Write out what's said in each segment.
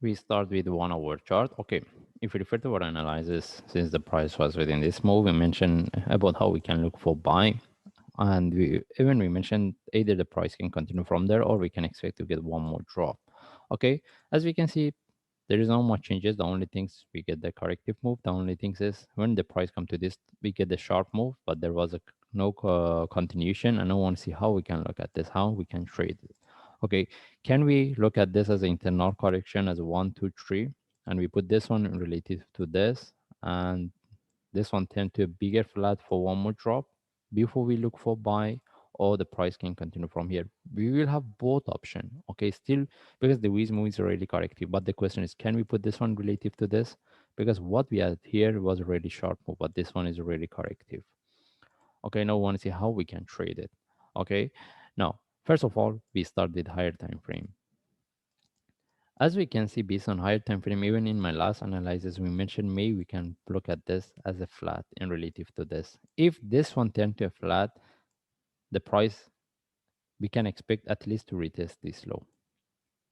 We start with 1 hour chart. Okay, if we refer to our analysis, since the price was within this move, we mentioned about how we can look for buy, and we mentioned either the price can continue from there or we can expect to get one more drop. Okay, as we can see, there is not much changes. The only things we get the corrective move. The only things is when the price come to this, we get the sharp move, but there was no continuation, and I want to see how we can look at this, how we can trade it. Okay, can we look at this as an internal correction as a 1 2 3, and we put this one related to this, and this one turned to a bigger flat for one more drop before we look for buy, or the price can continue from here. We will have both option. Okay, still, because the Wiz move is already corrective, but the question is, can we put this one relative to this? Because what we had here was already sharp move, but this one is already corrective. Okay, now we want to see how we can trade it. Okay, now first of all, we start with higher time frame. As we can see, based on higher time frame, even in my last analysis, we mentioned maybe we can look at this as a flat in relative to this. If this one turned to a flat, the price we can expect at least to retest this low.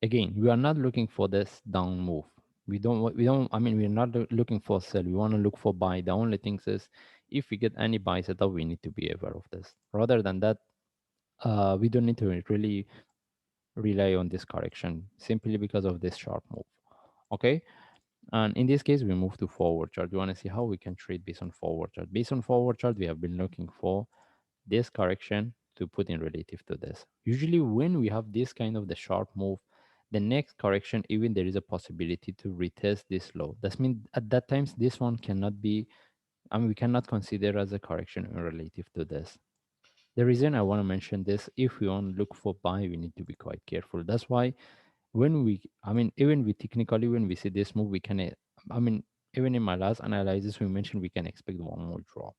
Again, we are not looking for this down move. I mean, we're not looking for sell. We want to look for buy. The only thing is, if we get any buy setup, we need to be aware of this. Rather than that, we don't need to really rely on this correction simply because of this sharp move. Okay. And in this case, we move to forward chart. We want to see how we can trade based on forward chart. Based on forward chart, we have been looking for this correction to put in relative to this. Usually when we have this kind of the sharp move, the next correction, even there is a possibility to retest this low. That means at that times, this one cannot be, I mean, we cannot consider as a correction in relative to this. The reason I want to mention this, if we want to look for buy, we need to be quite careful. That's why when we, I mean, even we technically, when we see this move, we can, I mean, even in my last analysis, we mentioned we can expect one more drop.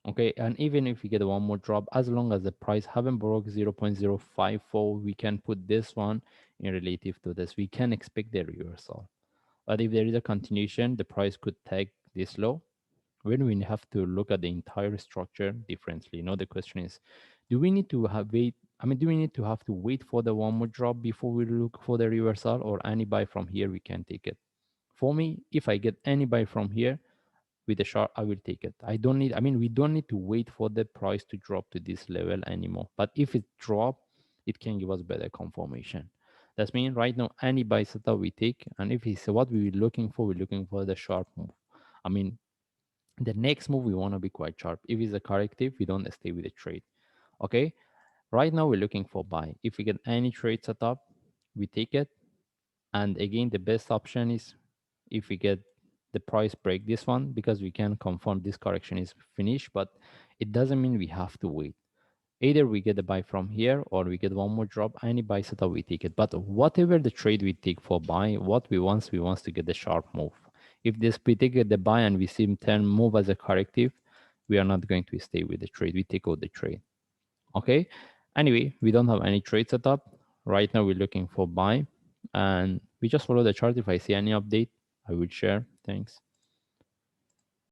Okay, and even if we get one more drop, as long as the price haven't broke 0.054, we can put this one in relative to this. We can expect the reversal. But if there is a continuation, the price could take this low. When we have to look at the entire structure differently. You know, the question is, do we need to have wait? I mean, do we need to have to wait for the one more drop before we look for the reversal, or any buy from here we can take it? For me, if I get any buy from here, with a short, I will take it. I don't need, I mean, we don't need to wait for the price to drop to this level anymore. But if it drop, it can give us better confirmation. That's mean right now, any buy setup we take, and if it's what we're looking for, we're looking for the sharp move. I mean, the next move, we want to be quite sharp. If it's a corrective, we don't stay with the trade. Okay. Right now, we're looking for buy. If we get any trade setup, we take it. And again, the best option is if we get the price break this one, because we can confirm this correction is finished, but it doesn't mean we have to wait. Either we get a buy from here or we get one more drop. Any buy setup, we take it. But whatever the trade we take for buy, what we want to get the sharp move. If this we take the buy and we see him turn move as a corrective, we are not going to stay with the trade. We take out the trade. Okay. Anyway, we don't have any trade setup. Right now we're looking for buy, and we just follow the chart. If I see any update, I will share. Thanks.